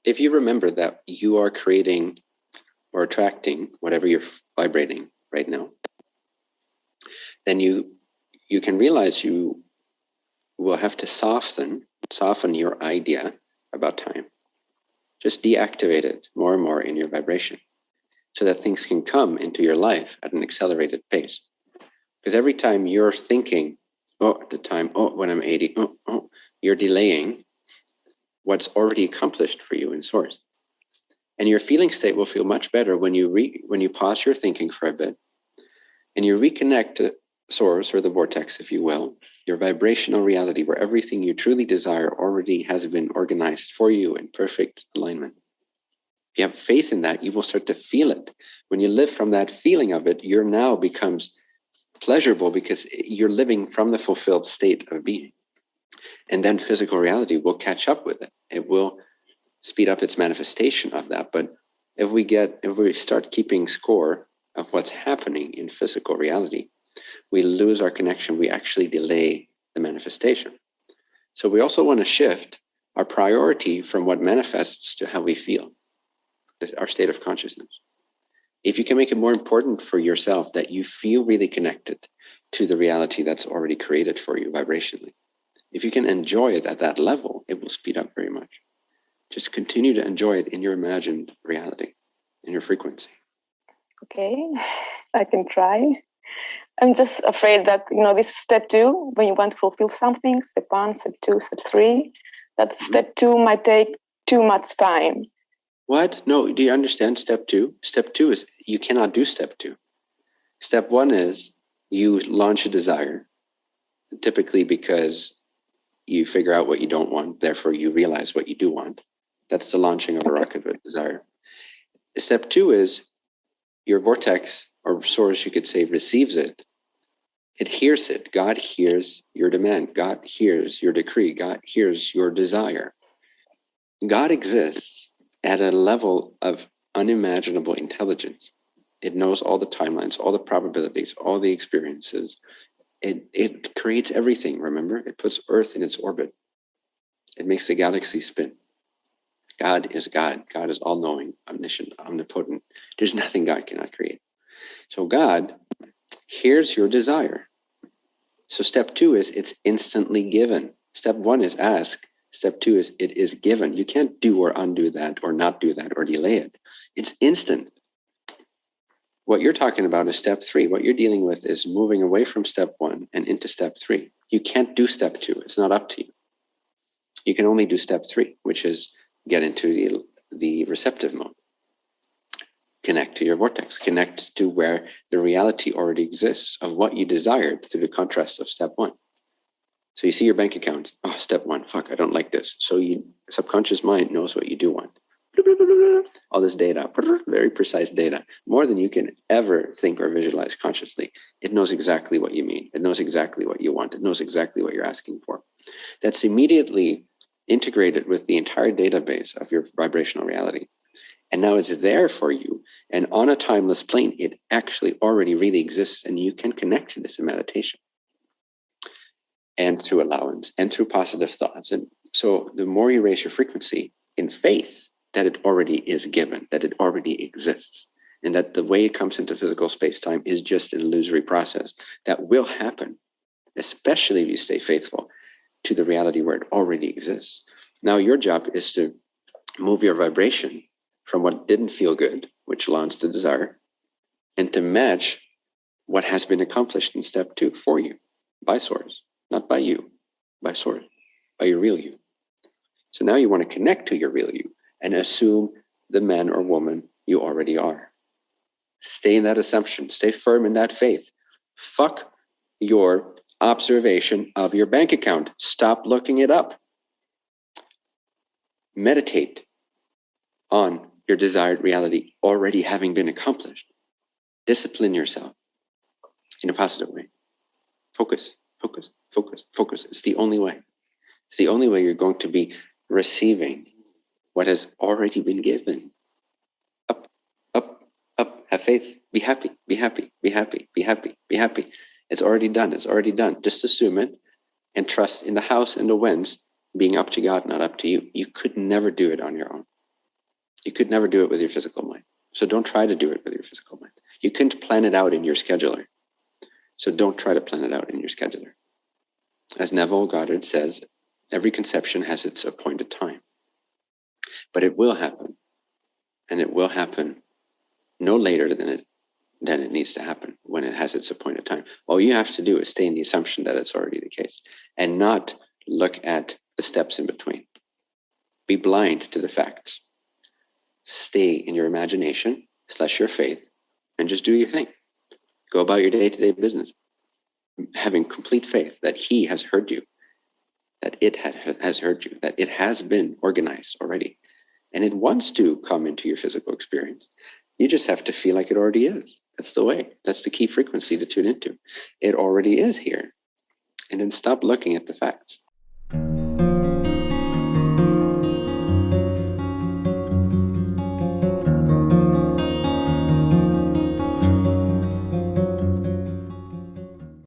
if you remember that you are creating or attracting whatever you're vibrating right now, then you can realize you will have to soften your idea about time. Just deactivate it more and more in your vibration so that things can come into your life at an accelerated pace. Because every time you're thinking, the time, when I'm 80, you're delaying what's already accomplished for you in source. And your feeling state will feel much better when you pause your thinking for a bit and you reconnect to source, or the vortex, if you will, your vibrational reality, where everything you truly desire already has been organized for you in perfect alignment. If you have faith in that, you will start to feel it. When you live from that feeling of it, your now becomes pleasurable because you're living from the fulfilled state of being. And then physical reality will catch up with it. It will speed up its manifestation of that. But if we start keeping score of what's happening in physical reality, we lose our connection. We actually delay the manifestation. So we also want to shift our priority from what manifests to how we feel, our state of consciousness. If you can make it more important for yourself that you feel really connected to the reality that's already created for you vibrationally, if you can enjoy it at that level, it will speed up very much. Just continue to enjoy it in your imagined reality, in your frequency. Okay, I can try. I'm just afraid that, this step 2, when you want to fulfill something, step 1, step 2, step 3, that step 2 might take too much time. What? No, do you understand step 2? Step 2 is you cannot do step 2. Step 1 is you launch a desire, typically because you figure out what you don't want, therefore you realize what you do want. That's the launching of a rocket with desire. Step 2 is your vortex, or source, you could say, receives it. It hears it. God hears your demand. God hears your decree. God hears your desire. God exists at a level of unimaginable intelligence. It knows all the timelines, all the probabilities, all the experiences. It creates everything, remember? It puts Earth in its orbit. It makes the galaxy spin. God is God. God is all-knowing, omniscient, omnipotent. There's nothing God cannot create. So God hears your desire. So step 2 is it's instantly given. Step 1 is ask. Step 2 is it is given. You can't do or undo that or not do that or delay it. It's instant. What you're talking about is step 3. What you're dealing with is moving away from step 1 and into step 3. You can't do step 2. It's not up to you. You can only do step 3, which is get into the receptive mode. Connect to your vortex. Connect to where the reality already exists of what you desired through the contrast of step 1. So you see your bank account. Oh, step 1. Fuck, I don't like this. So your subconscious mind knows what you do want. All this data, very precise data, more than you can ever think or visualize consciously. It knows exactly what you mean. It knows exactly what you want. It knows exactly what you're asking for. That's immediately integrated with the entire database of your vibrational reality. And now it's there for you. And on a timeless plane, it actually already really exists. And you can connect to this in meditation and through allowance and through positive thoughts. And so the more you raise your frequency in faith that it already is given, that it already exists, and that the way it comes into physical space-time is just an illusory process that will happen, especially if you stay faithful to the reality where it already exists. Now your job is to move your vibration from what didn't feel good, which launched the desire, and to match what has been accomplished in step 2 for you by source, not by you, by source, by your real you. So now you want to connect to your real you and assume the man or woman you already are. Stay in that assumption. Stay firm in that faith. Fuck your observation of your bank account. Stop looking it up. Meditate on your desired reality already having been accomplished. Discipline yourself in a positive way. Focus, focus, focus, focus. It's the only way. It's the only way you're going to be receiving what has already been given. Up, up, up. Have faith. Be happy, be happy, be happy, be happy, be happy. It's already done. It's already done. Just assume it and trust in the hows and the whens being up to God, not up to you. You could never do it on your own. You could never do it with your physical mind. So don't try to do it with your physical mind. You couldn't plan it out in your scheduler. So don't try to plan it out in your scheduler. As Neville Goddard says, every conception has its appointed time. But it will happen. And it will happen no later than it needs to happen when it has its appointed time. All you have to do is stay in the assumption that it's already the case and not look at the steps in between. Be blind to the facts. Stay in your imagination / your faith and just do your thing. Go about your day-to-day business, having complete faith that he has heard you, that it has heard you, that it has been organized already, and it wants to come into your physical experience. You just have to feel like it already is. That's the way. That's the key frequency to tune into. It already is here. And then stop looking at the facts.